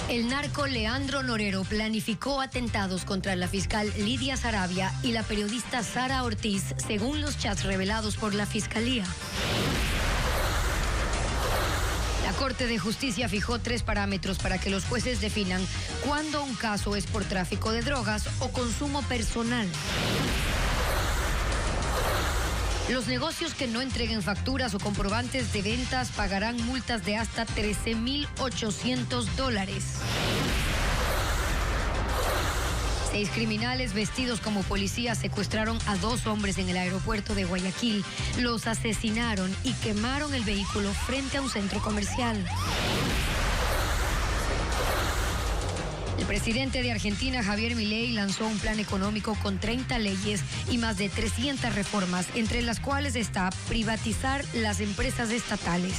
El narco Leandro Norero planificó atentados contra la fiscal Lidia Saravia y la periodista Sara Ortiz, según los chats revelados por la Fiscalía. La Corte de Justicia fijó 3 parámetros para que los jueces definan cuándo un caso es por tráfico de drogas o consumo personal. Los negocios que no entreguen facturas o comprobantes de ventas pagarán multas de hasta $13,800. 6 criminales vestidos como policías secuestraron a 2 hombres en el aeropuerto de Guayaquil. Los asesinaron y quemaron el vehículo frente a un centro comercial. El presidente de Argentina, Javier Milei, lanzó un plan económico con 30 leyes y más de 300 reformas, entre las cuales está privatizar las empresas estatales.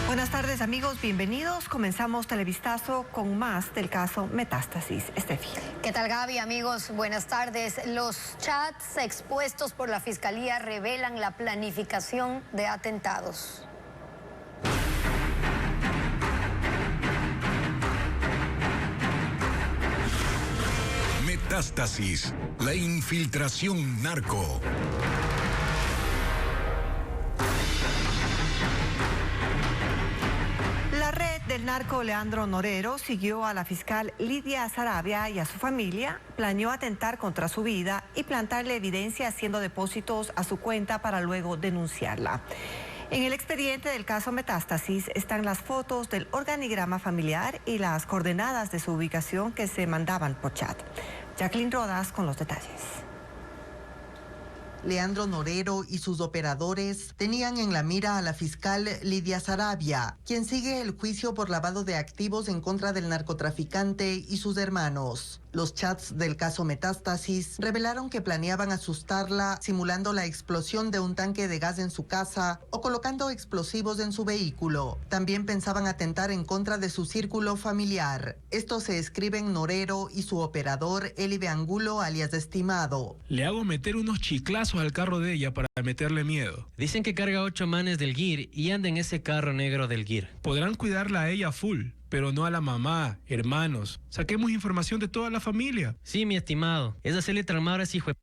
Buenas tardes, amigos, bienvenidos. Comenzamos Televistazo con más del caso Metástasis. Estefi. ¿Qué tal, Gaby? Amigos, buenas tardes. Los chats expuestos por la Fiscalía revelan la planificación de atentados. Metástasis, la infiltración narco. La red del narco Leandro Norero siguió a la fiscal Lidia Saravia y a su familia, planeó atentar contra su vida y plantarle evidencia haciendo depósitos a su cuenta para luego denunciarla. En el expediente del caso Metástasis están las fotos del organigrama familiar y las coordenadas de su ubicación que se mandaban por chat. Jacqueline Rodas con los detalles. Leandro Norero y sus operadores tenían en la mira a la fiscal Lidia Saravia, quien sigue el juicio por lavado de activos en contra del narcotraficante y sus hermanos. Los chats del caso Metástasis revelaron que planeaban asustarla simulando la explosión de un tanque de gas en su casa o colocando explosivos en su vehículo. También pensaban atentar en contra de su círculo familiar. Esto se escriben Norero y su operador Elibe Angulo, alias Estimado. Le hago meter unos chiclazos al carro de ella para meterle miedo. Dicen que carga 8 manes del GIR y anda en ese carro negro del GIR. Podrán cuidarla a ella full, pero no a la mamá, hermanos. Saquemos información de toda la familia. Sí, mi estimado. Es hacerle tramar a ese hijo de...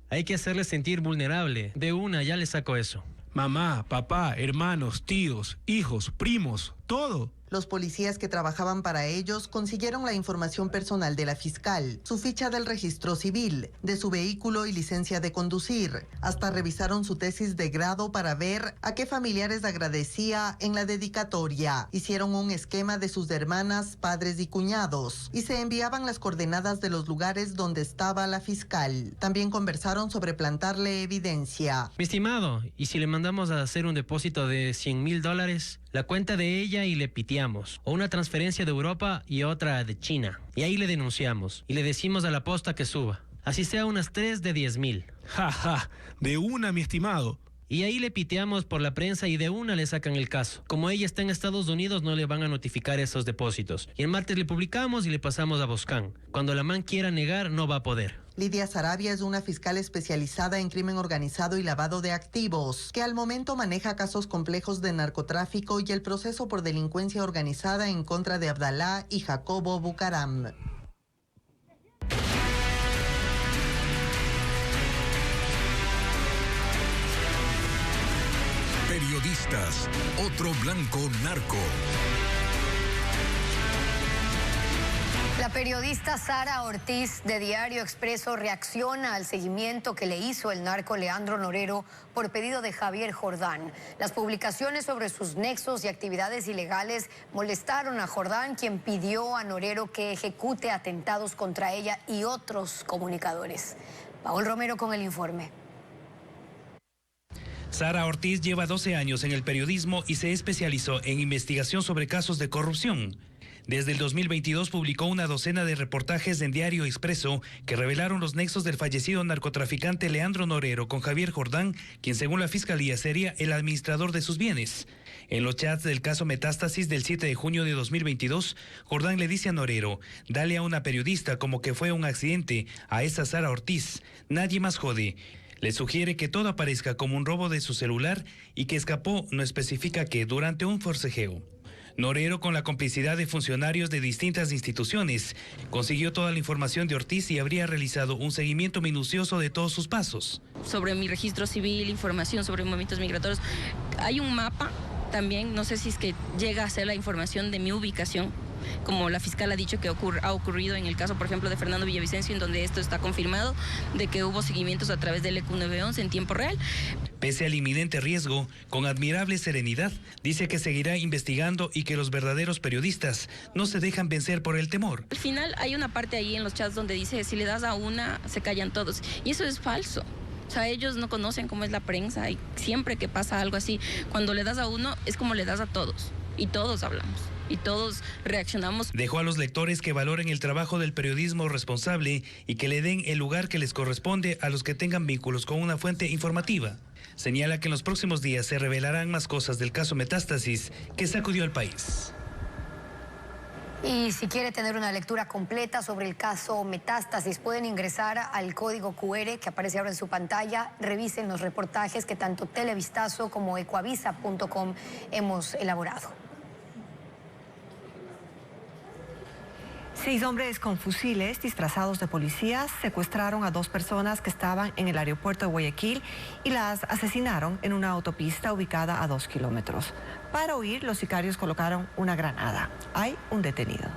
Hay que hacerle sentir vulnerable. De una, ya le saco eso. Mamá, papá, hermanos, tíos, hijos, primos, todo. Los policías que trabajaban para ellos consiguieron la información personal de la fiscal, su ficha del registro civil, de su vehículo y licencia de conducir. Hasta revisaron su tesis de grado para ver a qué familiares agradecía en la dedicatoria. Hicieron un esquema de sus hermanas, padres y cuñados y se enviaban las coordenadas de los lugares donde estaba la fiscal. También conversaron sobre plantarle evidencia. Mi estimado, ¿y si le mandamos a hacer un depósito de $100,000? La cuenta de ella y le piteamos. O una transferencia de Europa y otra de China. Y ahí le denunciamos. Y le decimos a la posta que suba. Así sea unas 3 de 10,000. Ja, ja, de una, mi estimado. Y ahí le piteamos por la prensa y de una le sacan el caso. Como ella está en Estados Unidos, no le van a notificar esos depósitos. Y el martes le publicamos y le pasamos a Boscán. Cuando la man quiera negar, no va a poder. Lidia Saravia es una fiscal especializada en crimen organizado y lavado de activos, que al momento maneja casos complejos de narcotráfico y el proceso por delincuencia organizada en contra de Abdalá y Jacobo Bucaram. Periodistas, otro blanco narco. La periodista Sara Ortiz de Diario Expreso reacciona al seguimiento que le hizo el narco Leandro Norero por pedido de Javier Jordán. Las publicaciones sobre sus nexos y actividades ilegales molestaron a Jordán, quien pidió a Norero que ejecute atentados contra ella y otros comunicadores. Paul Romero con el informe. Sara Ortiz lleva 12 años en el periodismo y se especializó en investigación sobre casos de corrupción. Desde el 2022 publicó una docena de reportajes en Diario Expreso que revelaron los nexos del fallecido narcotraficante Leandro Norero con Javier Jordán, quien según la Fiscalía sería el administrador de sus bienes. En los chats del caso Metástasis del 7 de junio de 2022, Jordán le dice a Norero: dale a una periodista como que fue un accidente, a esa Sara Ortiz, nadie más jode. Le sugiere que todo aparezca como un robo de su celular y que escapó, no especifica que, durante un forcejeo. Norero, con la complicidad de funcionarios de distintas instituciones, consiguió toda la información de Ortiz y habría realizado un seguimiento minucioso de todos sus pasos. Sobre mi registro civil, información sobre movimientos migratorios. Hay un mapa también, no sé si es que llega a ser la información de mi ubicación, como la fiscal ha dicho que ha ocurrido en el caso, por ejemplo, de Fernando Villavicencio, en donde esto está confirmado, de que hubo seguimientos a través del EQ911 en tiempo real. Pese al inminente riesgo, con admirable serenidad, dice que seguirá investigando y que los verdaderos periodistas no se dejan vencer por el temor. Al final hay una parte ahí en los chats donde dice, si le das a una, se callan todos. Y eso es falso. O sea, ellos no conocen cómo es la prensa y siempre que pasa algo así, cuando le das a uno, es como le das a todos. Y todos hablamos. Y todos reaccionamos. Dejó a los lectores que valoren el trabajo del periodismo responsable y que le den el lugar que les corresponde a los que tengan vínculos con una fuente informativa. Señala que en los próximos días se revelarán más cosas del caso Metástasis que sacudió al país. Y si quiere tener una lectura completa sobre el caso Metástasis, pueden ingresar al código QR que aparece ahora en su pantalla. Revisen los reportajes que tanto Televistazo como ecuavisa.com hemos elaborado. 6 hombres con fusiles disfrazados de policías secuestraron a 2 personas que estaban en el aeropuerto de Guayaquil y las asesinaron en una autopista ubicada a 2 kilómetros. Para huir, los sicarios colocaron una granada. Hay un detenido.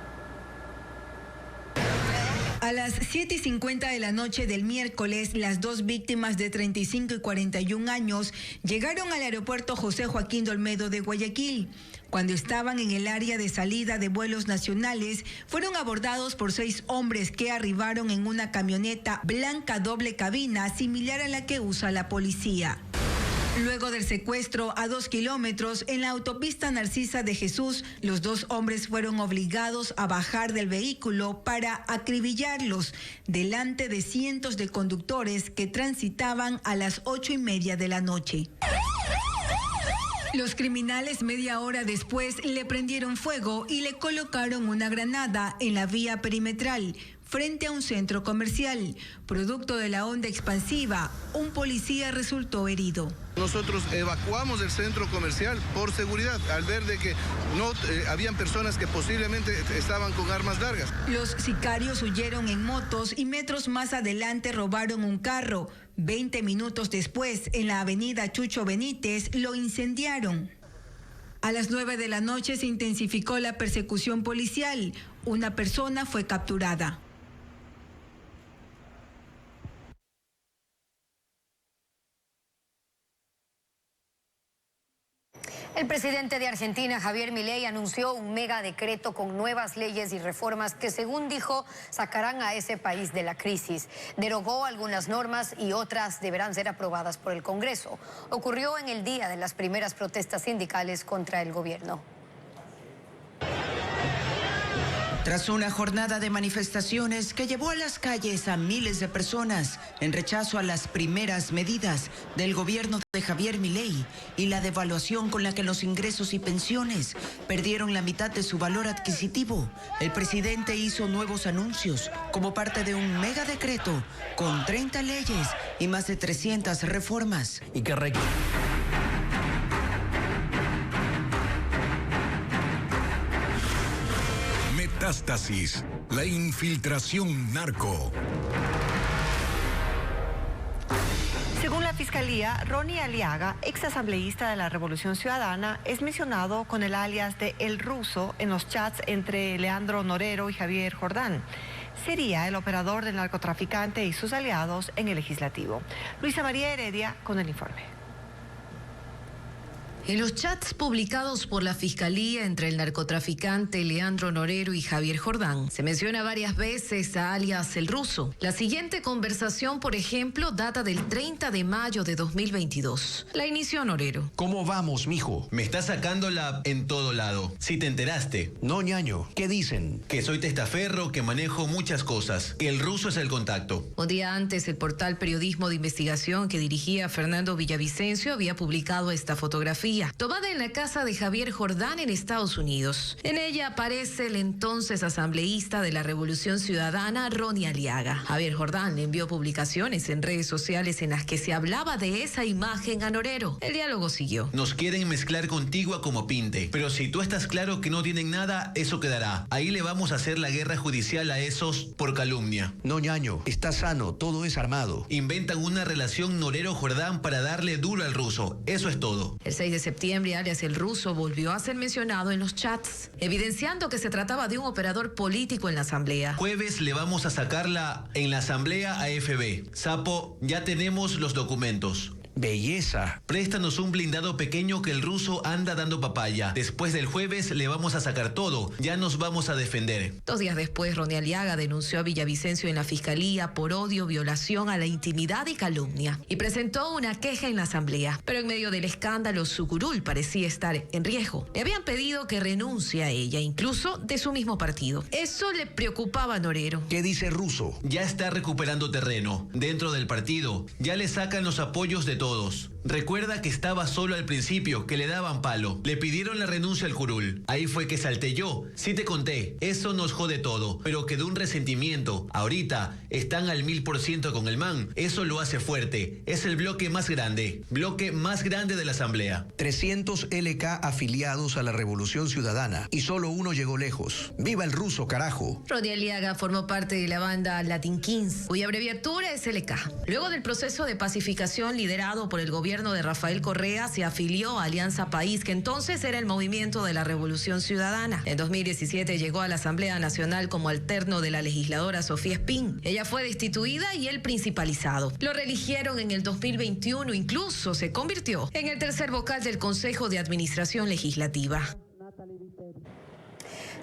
A las 7:50 de la noche del miércoles, las 2 víctimas de 35 y 41 años llegaron al aeropuerto José Joaquín de Olmedo de Guayaquil. Cuando estaban en el área de salida de vuelos nacionales, fueron abordados por 6 hombres que arribaron en una camioneta blanca doble cabina similar a la que usa la policía. Luego del secuestro a 2 kilómetros, en la autopista Narcisa de Jesús, los 2 hombres fueron obligados a bajar del vehículo para acribillarlos delante de cientos de conductores que transitaban a las 8:30 de la noche. Los criminales media hora después le prendieron fuego y le colocaron una granada en la vía perimetral frente a un centro comercial. Producto de la onda expansiva, un policía resultó herido. Nosotros evacuamos el centro comercial por seguridad, al ver de que no habían personas que posiblemente estaban con armas largas. Los sicarios huyeron en motos y metros más adelante robaron un carro. 20 minutos después, en la avenida Chucho Benítez, lo incendiaron. A las 9 de la noche se intensificó la persecución policial. Una persona fue capturada. El presidente de Argentina, Javier Milei, anunció un mega decreto con nuevas leyes y reformas que, según dijo, sacarán a ese país de la crisis. Derogó algunas normas y otras deberán ser aprobadas por el Congreso. Ocurrió en el día de las primeras protestas sindicales contra el gobierno. Tras una jornada de manifestaciones que llevó a las calles a miles de personas en rechazo a las primeras medidas del gobierno de Javier Milei y la devaluación con la que los ingresos y pensiones perdieron la mitad de su valor adquisitivo, el presidente hizo nuevos anuncios como parte de un mega decreto con 30 leyes y más de 300 reformas. Y que Metástasis, la infiltración narco. Según la Fiscalía, Ronnie Aliaga, exasambleísta de la Revolución Ciudadana, es mencionado con el alias de El Ruso en los chats entre Leandro Norero y Javier Jordán. Sería el operador del narcotraficante y sus aliados en el legislativo. Luisa María Heredia con el informe. En los chats publicados por la Fiscalía entre el narcotraficante Leandro Norero y Javier Jordán, se menciona varias veces a alias El Ruso. La siguiente conversación, por ejemplo, data del 30 de mayo de 2022. La inició Norero. ¿Cómo vamos, mijo? Me está sacándola en todo lado. Si te enteraste. No, ñaño. ¿Qué dicen? Que soy testaferro, que manejo muchas cosas. Que El Ruso es el contacto. Un día antes, el portal Periodismo de Investigación que dirigía Fernando Villavicencio había publicado esta fotografía. fotografía tomada en la casa de Javier Jordán en Estados Unidos. En ella aparece el entonces asambleísta de la Revolución Ciudadana, Ronnie Aliaga. Javier Jordán le envió publicaciones en redes sociales en las que se hablaba de esa imagen a Norero. El diálogo siguió. Nos quieren mezclar contigo a como pinte, pero si tú estás claro que no tienen nada, eso quedará. Ahí le vamos a hacer la guerra judicial a esos por calumnia. No, ñaño, está sano, todo es armado. Inventan una relación Norero-Jordán para darle duro al ruso. Eso es todo. El 6 de septiembre, alias el ruso, volvió a ser mencionado en los chats, evidenciando que se trataba de un operador político en la asamblea. Jueves le vamos a sacarla en la asamblea a FB. Sapo, ya tenemos los documentos. Belleza. Préstanos un blindado pequeño que el ruso anda dando papaya. Después del jueves le vamos a sacar todo. Ya nos vamos a defender. 2 días después, Ronnie Aliaga denunció a Villavicencio en la fiscalía por odio, violación a la intimidad y calumnia. Y presentó una queja en la asamblea. Pero en medio del escándalo, su curul parecía estar en riesgo. Le habían pedido que renuncie a ella, incluso de su mismo partido. Eso le preocupaba a Norero. ¿Qué dice Russo? Ya está recuperando terreno dentro del partido. Ya le sacan los apoyos de todos. Recuerda que estaba solo al principio, que le daban palo. Le pidieron la renuncia al curul. Ahí fue que salté yo. Sí te conté. Eso nos jode todo. Pero quedó un resentimiento. Ahorita están al 1000% con el man. Eso lo hace fuerte. Es el bloque más grande. Bloque más grande de la asamblea. 300 LK afiliados a la Revolución Ciudadana. Y solo uno llegó lejos. ¡Viva el ruso, carajo! Ronnie Aliaga formó parte de la banda Latin Kings, cuya abreviatura es LK. Luego del proceso de pacificación liderado por el gobierno de Rafael Correa, se afilió a Alianza País, que entonces era el movimiento de la Revolución Ciudadana. En 2017 llegó a la Asamblea Nacional como alterno de la legisladora Sofía Espín. Ella fue destituida y él principalizado. Lo reeligieron en el 2021, incluso se convirtió en el tercer vocal del Consejo de Administración Legislativa.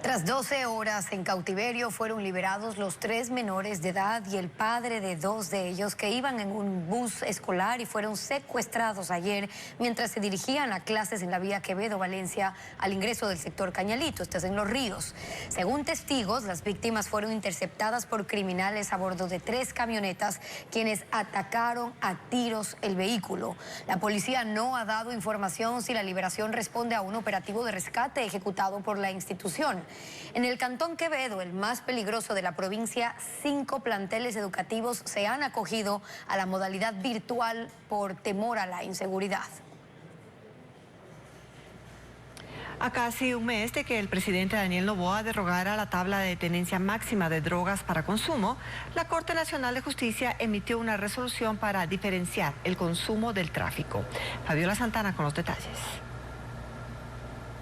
Tras 12 horas en cautiverio fueron liberados los 3 menores de edad y el padre de 2 de ellos que iban en un bus escolar y fueron secuestrados ayer mientras se dirigían a clases en la vía Quevedo-Valencia al ingreso del sector Cañalito, estás en Los Ríos. Según testigos, las víctimas fueron interceptadas por criminales a bordo de 3 camionetas quienes atacaron a tiros el vehículo. La policía no ha dado información si la liberación responde a un operativo de rescate ejecutado por la institución. En el cantón Quevedo, el más peligroso de la provincia, 5 planteles educativos se han acogido a la modalidad virtual por temor a la inseguridad. A casi un mes de que el presidente Daniel Noboa derogara la tabla de tenencia máxima de drogas para consumo, la Corte Nacional de Justicia emitió una resolución para diferenciar el consumo del tráfico. Fabiola Santana con los detalles.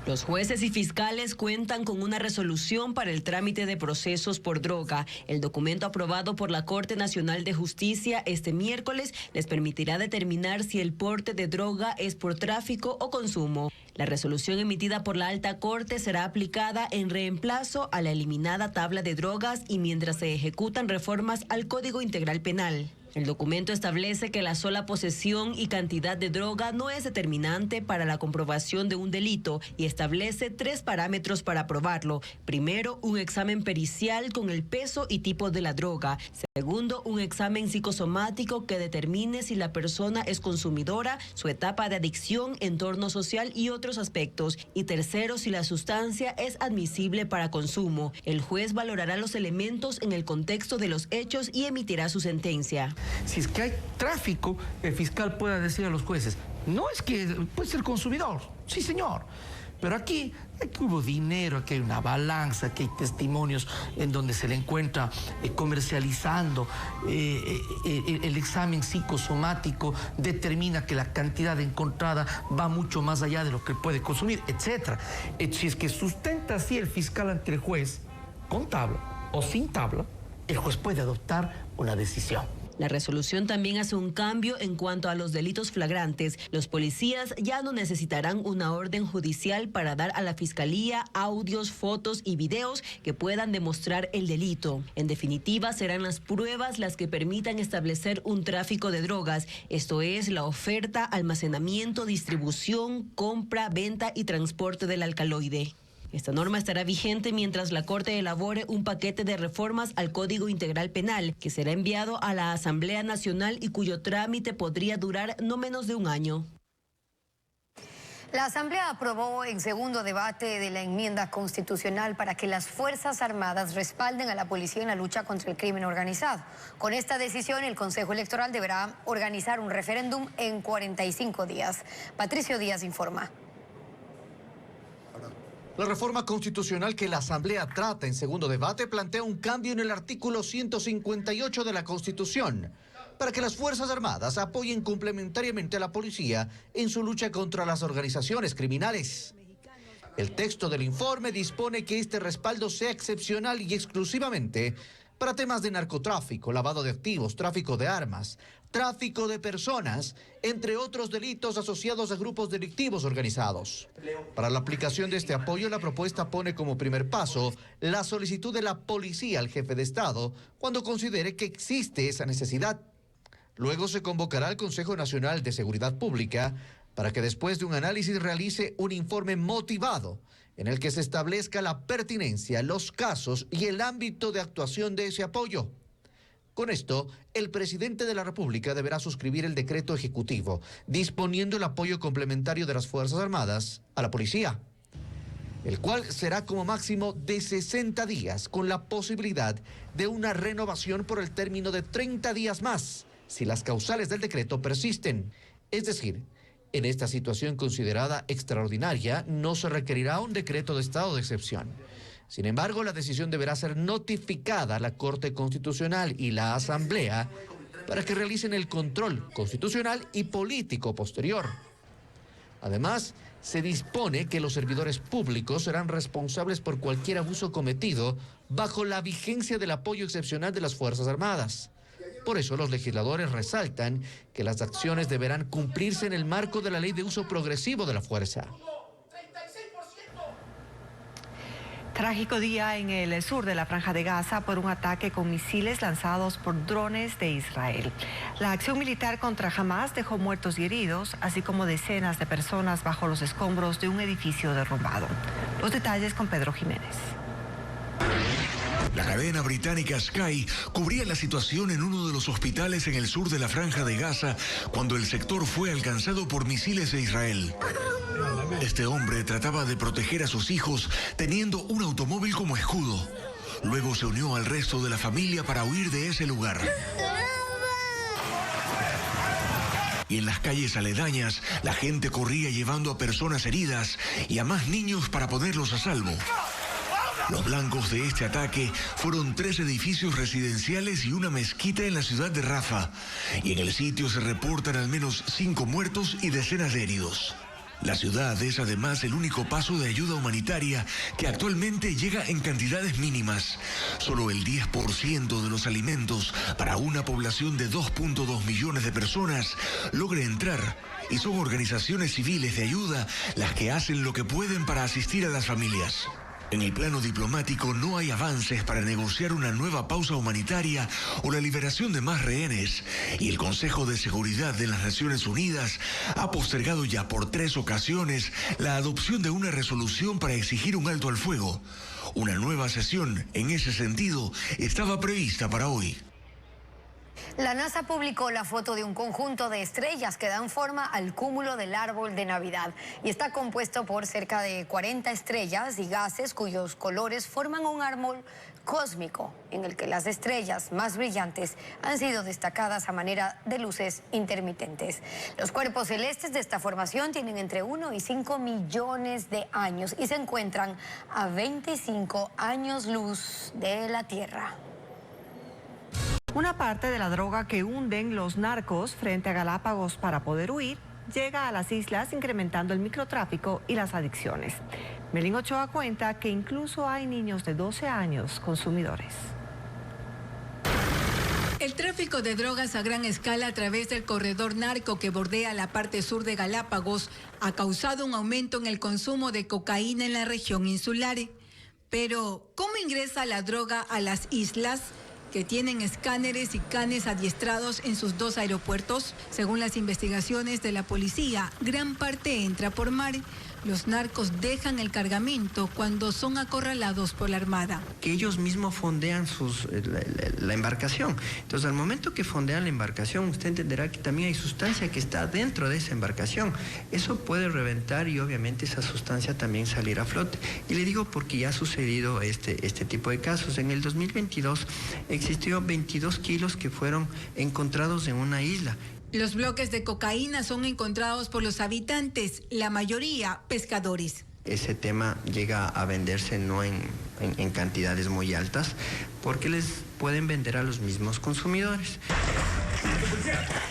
Los jueces y fiscales cuentan con una resolución para el trámite de procesos por droga. El documento aprobado por la Corte Nacional de Justicia este miércoles les permitirá determinar si el porte de droga es por tráfico o consumo. La resolución emitida por la Alta Corte será aplicada en reemplazo a la eliminada tabla de drogas y mientras se ejecutan reformas al Código Integral Penal. El documento establece que la sola posesión y cantidad de droga no es determinante para la comprobación de un delito y establece 3 parámetros para probarlo. Primero, un examen pericial con el peso y tipo de la droga. Segundo, un examen psicosomático que determine si la persona es consumidora, su etapa de adicción, entorno social y otros aspectos. Y tercero, si la sustancia es admisible para consumo. El juez valorará los elementos en el contexto de los hechos y emitirá su sentencia. Si es que hay tráfico, el fiscal pueda decir a los jueces, no es que puede ser consumidor, sí señor, pero aquí hubo dinero, aquí hay una balanza, aquí hay testimonios en donde se le encuentra comercializando, el examen psicosomático determina que la cantidad encontrada va mucho más allá de lo que puede consumir, etc. Si es que sustenta así el fiscal ante el juez, con tabla o sin tabla, el juez puede adoptar una decisión. La resolución también hace un cambio en cuanto a los delitos flagrantes. Los policías ya no necesitarán una orden judicial para dar a la fiscalía audios, fotos y videos que puedan demostrar el delito. En definitiva, serán las pruebas las que permitan establecer un tráfico de drogas. Esto es, la oferta, almacenamiento, distribución, compra, venta y transporte del alcaloide. Esta norma estará vigente mientras la Corte elabore un paquete de reformas al Código Integral Penal, que será enviado a la Asamblea Nacional y cuyo trámite podría durar no menos de un año. La Asamblea aprobó en segundo debate de la enmienda constitucional para que las Fuerzas Armadas respalden a la policía en la lucha contra el crimen organizado. Con esta decisión, el Consejo Electoral deberá organizar un referéndum en 45 días. Patricio Díaz informa. La reforma constitucional que la Asamblea trata en segundo debate plantea un cambio en el artículo 158 de la Constitución para que las Fuerzas Armadas apoyen complementariamente a la policía en su lucha contra las organizaciones criminales. El texto del informe dispone que este respaldo sea excepcional y exclusivamente para temas de narcotráfico, lavado de activos, tráfico de armas, tráfico de personas, entre otros delitos asociados a grupos delictivos organizados. Para la aplicación de este apoyo, la propuesta pone como primer paso la solicitud de la policía al jefe de Estado cuando considere que existe esa necesidad. Luego se convocará al Consejo Nacional de Seguridad Pública para que después de un análisis realice un informe motivado en el que se establezca la pertinencia, los casos y el ámbito de actuación de ese apoyo. Con esto, el presidente de la República deberá suscribir el decreto ejecutivo, disponiendo el apoyo complementario de las Fuerzas Armadas a la policía, el cual será como máximo de 60 días, con la posibilidad de una renovación por el término de 30 días más, si las causales del decreto persisten. Es decir, en esta situación considerada extraordinaria, no se requerirá un decreto de estado de excepción. Sin embargo, la decisión deberá ser notificada a la Corte Constitucional y la Asamblea para que realicen el control constitucional y político posterior. Además, se dispone que los servidores públicos serán responsables por cualquier abuso cometido bajo la vigencia del apoyo excepcional de las Fuerzas Armadas. Por eso los legisladores resaltan que las acciones deberán cumplirse en el marco de la Ley de Uso Progresivo de la Fuerza. Trágico día en el sur de la Franja de Gaza por un ataque con misiles lanzados por drones de Israel. La acción militar contra Hamas dejó muertos y heridos, así como decenas de personas bajo los escombros de un edificio derrumbado. Los detalles con Pedro Jiménez. La cadena británica Sky cubría la situación en uno de los hospitales en el sur de la Franja de Gaza cuando el sector fue alcanzado por misiles de Israel. Este hombre trataba de proteger a sus hijos teniendo un automóvil como escudo. Luego se unió al resto de la familia para huir de ese lugar. Y en las calles aledañas, la gente corría llevando a personas heridas y a más niños para ponerlos a salvo. Los blancos de este ataque fueron 3 edificios residenciales y una mezquita en la ciudad de Rafah. Y en el sitio se reportan al menos 5 muertos y decenas de heridos. La ciudad es además el único paso de ayuda humanitaria que actualmente llega en cantidades mínimas. Solo el 10% de los alimentos para una población de 2.2 millones de personas logra entrar. Y son organizaciones civiles de ayuda las que hacen lo que pueden para asistir a las familias. En el plano diplomático no hay avances para negociar una nueva pausa humanitaria o la liberación de más rehenes, y el Consejo de Seguridad de las Naciones Unidas ha postergado ya por 3 ocasiones la adopción de una resolución para exigir un alto al fuego. Una nueva sesión en ese sentido estaba prevista para hoy. La NASA publicó la foto de un conjunto de estrellas que dan forma al cúmulo del árbol de Navidad y está compuesto por cerca de 40 estrellas y gases cuyos colores forman un árbol cósmico en el que las estrellas más brillantes han sido destacadas a manera de luces intermitentes. Los cuerpos celestes de esta formación tienen entre 1 y 5 millones de años y se encuentran a 25 años luz de la Tierra. Una parte de la droga que hunden los narcos frente a Galápagos para poder huir llega a las islas, incrementando el microtráfico y las adicciones. Melín Ochoa cuenta que incluso hay niños de 12 años consumidores. El tráfico de drogas a gran escala a través del corredor narco que bordea la parte sur de Galápagos ha causado un aumento en el consumo de cocaína en la región insular. Pero, ¿cómo ingresa la droga a las islas, que tienen escáneres y canes adiestrados en sus 2 aeropuertos? Según las investigaciones de la policía, gran parte entra por mar. Los narcos dejan el cargamento cuando son acorralados por la Armada. Que ellos mismos fondean la embarcación. Entonces, al momento que fondean la embarcación, usted entenderá que también hay sustancia que está dentro de esa embarcación. Eso puede reventar y obviamente esa sustancia también salir a flote. Y le digo porque ya ha sucedido este tipo de casos. En el 2022 existió 22 kilos que fueron encontrados en una isla. Los bloques de cocaína son encontrados por los habitantes, la mayoría pescadores. Ese tema llega a venderse no en cantidades muy altas porque les pueden vender a los mismos consumidores.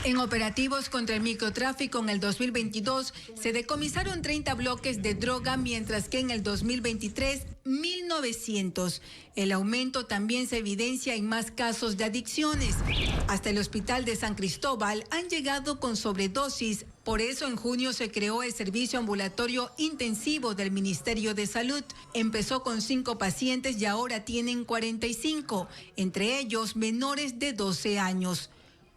En operativos contra el microtráfico en el 2022 se decomisaron 30 bloques de droga, mientras que en el 2023, 1.900. El aumento también se evidencia en más casos de adicciones. Hasta el hospital de San Cristóbal han llegado con sobredosis. Por eso en junio se creó el servicio ambulatorio intensivo del Ministerio de Salud. Empezó con 5 pacientes y ahora tienen 45, entre ellos menores de 12 años.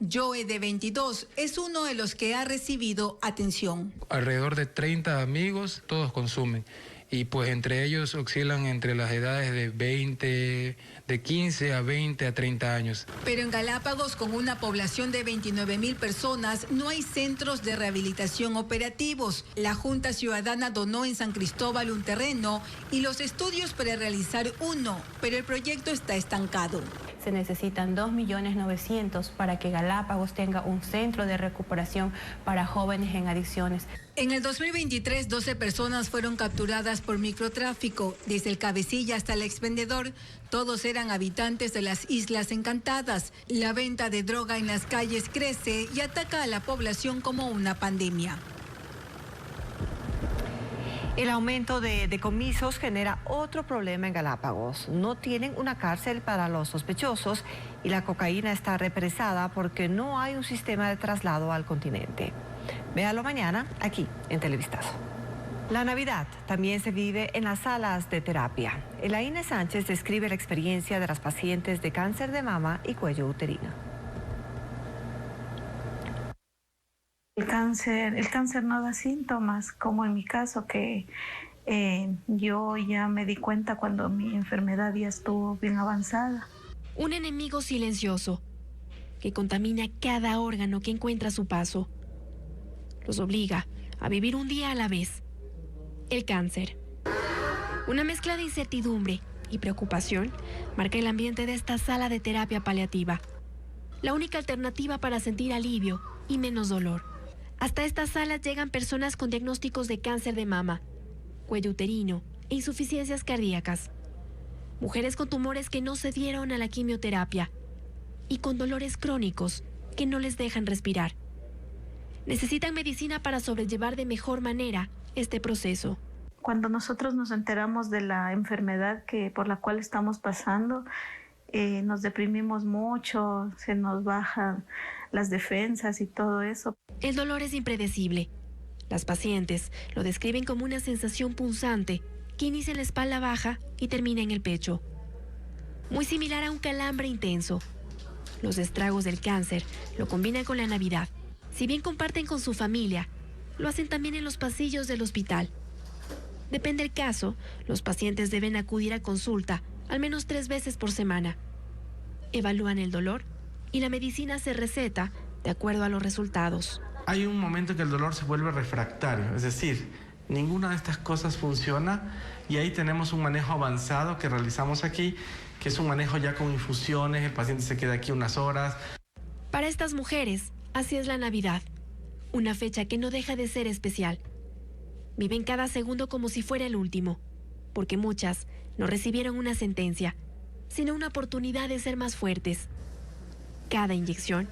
Joe, de 22, es uno de los que ha recibido atención. Alrededor de 30 amigos, todos consumen. Y pues entre ellos oscilan entre las edades de 15 a 20 a 30 años. Pero en Galápagos, con una población de 29,000 personas, no hay centros de rehabilitación operativos. La Junta Ciudadana donó en San Cristóbal un terreno y los estudios para realizar uno, pero el proyecto está estancado. Se necesitan 2.900.000 para que Galápagos tenga un centro de recuperación para jóvenes en adicciones. En el 2023, 12 personas fueron capturadas por microtráfico. Desde el cabecilla hasta el expendedor, todos eran habitantes de las Islas Encantadas. La venta de droga en las calles crece y ataca a la población como una pandemia. El aumento de decomisos genera otro problema en Galápagos. No tienen una cárcel para los sospechosos y la cocaína está represada porque no hay un sistema de traslado al continente. Véalo mañana aquí en Televistazo. La Navidad también se vive en las salas de terapia. Elaine Sánchez describe la experiencia de las pacientes de cáncer de mama y cuello uterino. El cáncer no da síntomas, como en mi caso, que yo ya me di cuenta cuando mi enfermedad ya estuvo bien avanzada. Un enemigo silencioso que contamina cada órgano que encuentra a su paso. Los obliga a vivir un día a la vez. El cáncer. Una mezcla de incertidumbre y preocupación marca el ambiente de esta sala de terapia paliativa. La única alternativa para sentir alivio y menos dolor. Hasta estas salas llegan personas con diagnósticos de cáncer de mama, cuello uterino e insuficiencias cardíacas. Mujeres con tumores que no se dieron a la quimioterapia y con dolores crónicos que no les dejan respirar. Necesitan medicina para sobrellevar de mejor manera este proceso. Cuando nosotros nos enteramos de la enfermedad por la cual estamos pasando, nos deprimimos mucho, se nos bajan las defensas y todo eso. El dolor es impredecible. Las pacientes lo describen como una sensación punzante que inicia en la espalda baja y termina en el pecho. Muy similar a un calambre intenso. Los estragos del cáncer lo combinan con la Navidad. Si bien comparten con su familia, lo hacen también en los pasillos del hospital. Depende del caso, los pacientes deben acudir a consulta al menos 3 veces por semana. Evalúan el dolor y la medicina se receta de acuerdo a los resultados. Hay un momento que el dolor se vuelve refractario, es decir, ninguna de estas cosas funciona y ahí tenemos un manejo avanzado que realizamos aquí, que es un manejo ya con infusiones, el paciente se queda aquí unas horas. Para estas mujeres, así es la Navidad, una fecha que no deja de ser especial. Viven cada segundo como si fuera el último, porque muchas no recibieron una sentencia, sino una oportunidad de ser más fuertes. Cada inyección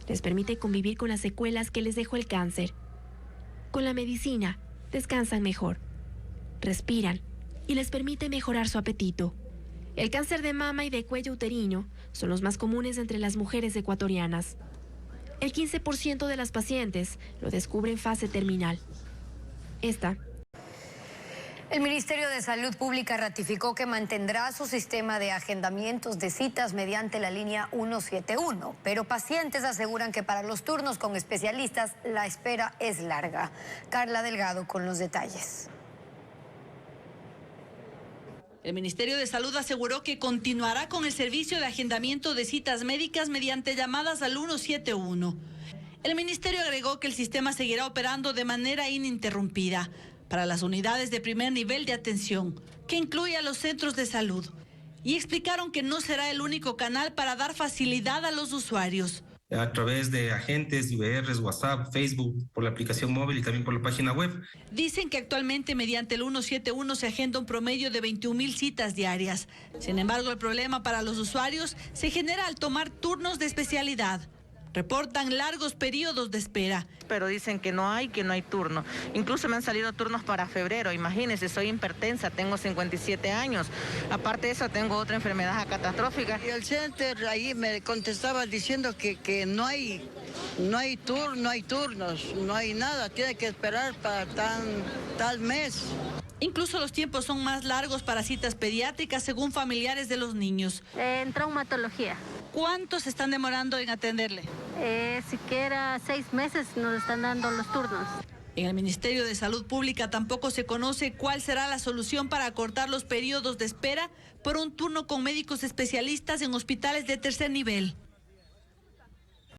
les permite convivir con las secuelas que les dejó el cáncer. Con la medicina, descansan mejor, respiran y les permite mejorar su apetito. El cáncer de mama y de cuello uterino son los más comunes entre las mujeres ecuatorianas. El 15% de las pacientes lo descubre en fase terminal. El Ministerio de Salud Pública ratificó que mantendrá su sistema de agendamientos de citas mediante la línea 171, pero pacientes aseguran que para los turnos con especialistas la espera es larga. Carla Delgado con los detalles. El Ministerio de Salud aseguró que continuará con el servicio de agendamiento de citas médicas mediante llamadas al 171. El ministerio agregó que el sistema seguirá operando de manera ininterrumpida para las unidades de primer nivel de atención, que incluye a los centros de salud, y explicaron que no será el único canal para dar facilidad a los usuarios. A través de agentes, IVRs, WhatsApp, Facebook, por la aplicación móvil y también por la página web. Dicen que actualmente mediante el 171 se agenda un promedio de 21,000 citas diarias. Sin embargo, el problema para los usuarios se genera al tomar turnos de especialidad. Reportan largos periodos de espera. Pero dicen que no hay turno. Incluso me han salido turnos para febrero. Imagínense, soy hipertensa, tengo 57 años. Aparte de eso, tengo otra enfermedad catastrófica. Y el center ahí me contestaba diciendo que no hay turnos, no hay nada. Tiene que esperar para tal mes. Incluso los tiempos son más largos para citas pediátricas, según familiares de los niños. En traumatología. ¿Cuánto se están demorando en atenderle? Siquiera 6 meses nos están dando los turnos. En el Ministerio de Salud Pública tampoco se conoce cuál será la solución para acortar los periodos de espera por un turno con médicos especialistas en hospitales de tercer nivel.